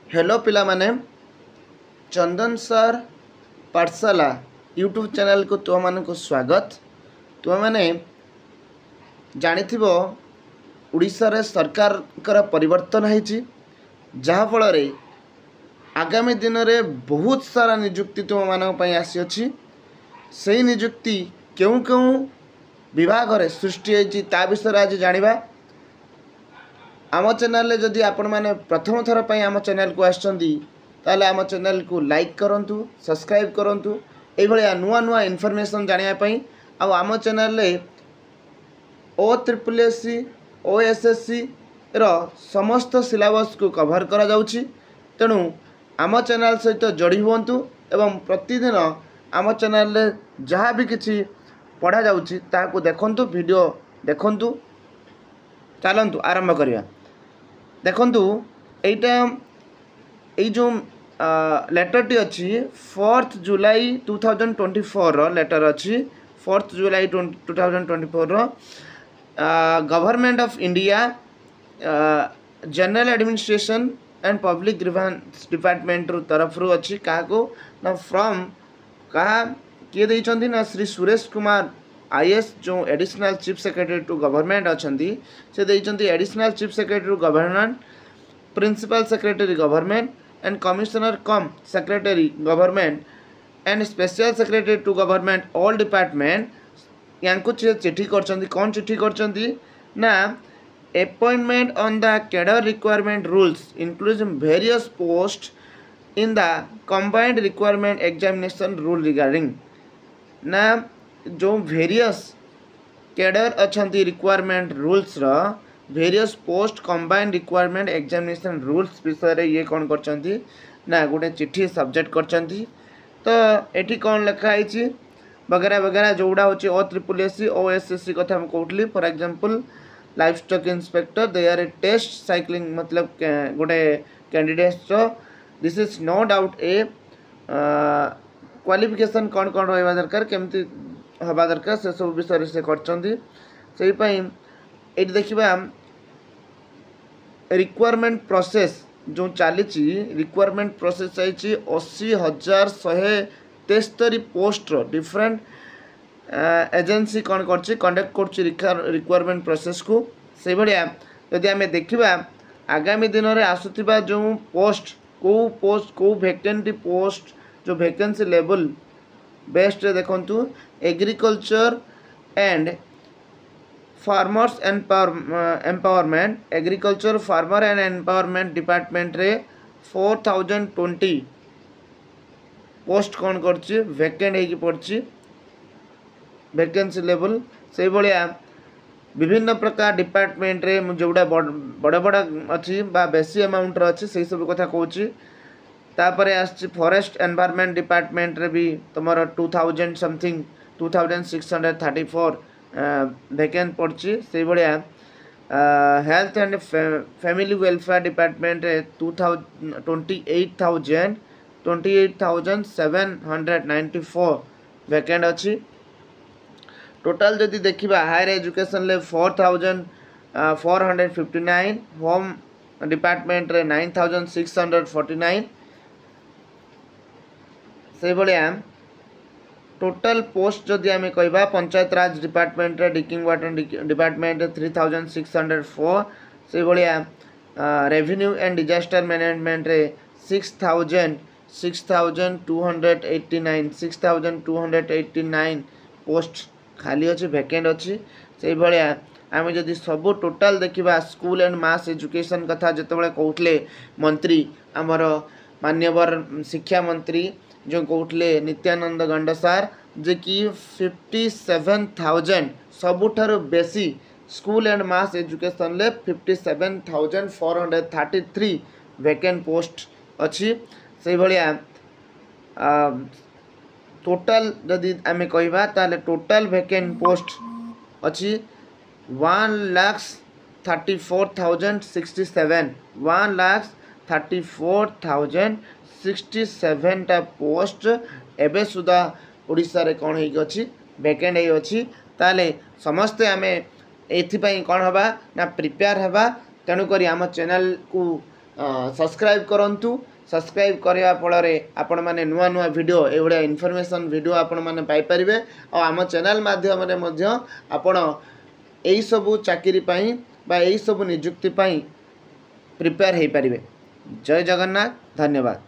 Hello पिला माने चंदन sir पाठशाला यूट्यूब चैनल को तुम मान को स्वागत। तुम मैंने जानिथिबो उड़ीसा रे सरकार कर परिवर्तन है जहाँफल आगामी दिन में बहुत सारा निजुक्ति तुम मान आसी से निजुक्ति क्यों क्यों विभाग रे सृष्टि होती ता विषय आज जानिबा। आम चैनल जदि आपण मैंने प्रथम थर पर आम चैनल को आसछंदी ताले आम चैनल को लाइक करंतु सब्सक्राइब करंतु ए भलिया नुआ नुआ इनफॉरमेशन जानिया पई। आम चैनल रे OSSC OSSC रो समस्त सिलेबस को कवर करा जाउछि। तेणु आम चैनल सहित जोड़ी हुंतु एवं प्रतिदिन आम चैनल रे जहाँ भी किछि पढ़ा जाउछि ताको देखंतु वीडियो देखंतु। चलंतु आरंभ करिया। देखंतु एटा ए जो लेटर टी अच्छी 4 जुलाई 2024 रो लेटर अच्छी 4 जुलाई 2024 रो government of India general administration and public grievance department रो तरफ रो अच्छी कहा को ना फ्रॉम कहा किए देइछंती ना श्री सुरेश कुमार IS जो additional chief secretary to government अच्छी से देइछंती additional chief secretary to government principal secretary government and commissioner cum secretary government and special secretary to government all department यांको चिट्ठी करछंती। कौन चिट्ठी करछंती ना appointment on the cadre requirement rules including various post in the combined requirement examination rule regarding ना जो various cadre अच्छी रिक्वायरमेंट रूल्स रो various post combined requirement examination rules विषय ये कौन करछंती ना गोटे चिट्ठी सब्जेक्ट करछंती। तो एठी कौन लिखा है वगैरह वगैरह जोड़ा होची OSSC OSSC कथा हम कहली। For example livestock inspector they are a test cycling मतलब गोटे candidate this is no doubt a qualification कौन कौन रहा दरकार केमती हवा दरकार से सब विषय से करछंती। सेही पई एटी देखिबा रिक्वायरमेंट प्रोसेस जो चली requirement process I 80,173 post different agency कौन कर कंडक्ट कर रिक्वायरमेंट प्रोसेस को से भाया यदि आम देखा आगामी दिन में आसुवा जो पोस्ट को वैकेंसी पोस्ट जो वैकेंसी लेवल बेस्ट देखंतु agriculture and farmers empowerment agriculture farmer and empowerment department रे 4020 पोस्ट कौन कर वैकेंट हो पड़ी वैकेंसी लेवल से भाया विभिन्न प्रकार डिपार्टमेंट रे जोड़ा बड़ बड़ अच्छी बेसी अमाउंट अच्छी से सब कथा कहूँ। तापर आसछि फॉरेस्ट एनवायरनमेंट डिपार्टमेंट रे भी तुमर 2000 समथिंग 2634 वैकेंट पड़ी से भाया health and family welfare department रे 28,794 वैकेंट अच्छी। टोटल जदि देखिबा हायर एजुकेशन ले 4,459 होम डिपार्टमेंट रे 9,649 से भाया टोटल पोस्ट जदि आम कहवा पंचायत राज डिपार्टमेंट रे ड्रिंकिंग वाटर डिपार्टमेंट 3,604 से भाया रेवेन्यू एंड डिजास्टर मैनेजमेंट रे 6,289 पोस्ट खाली अच्छी वैकेंट अच्छी। से भाया आम जदि सब टोटाल देखा स्कूल एंड मास एजुकेशन कथा जिते कहते मंत्री आमर मान्यवर शिक्षा मंत्री जो कहते नित्यानंद गंड सार जे कि 57,000 सबुठार बेसी स्कूल एंड मास एजुकेशन ले 57,433 वैकेंट पोस्ट अच्छी। से भाया टोटाल जदि आम कहवा ताले टोटाल वैकेंट पोस्ट अच्छी 1,34,067 1,34,067 टा पोस्ट एबे सुधा ओडिशा रे कौन हो वैकेंट हो ताले समस्ते आमे एथि कौन हवा ना प्रिपेयर हवा। तेणुक आम चैनल को सब्सक्राइब करंतु सब्सक्राइब करने फल आपण मैंने नुआ नुआ वीडियो एभलिया इनफॉरमेशन वीडियो आपण मैंने पाई परिबे और आम चैनल माध्यम आपण यही सबू चाकरी बा यही सबू नियुक्ति प्रिपेयर हो पारे। जय जगन्नाथ, धन्यवाद।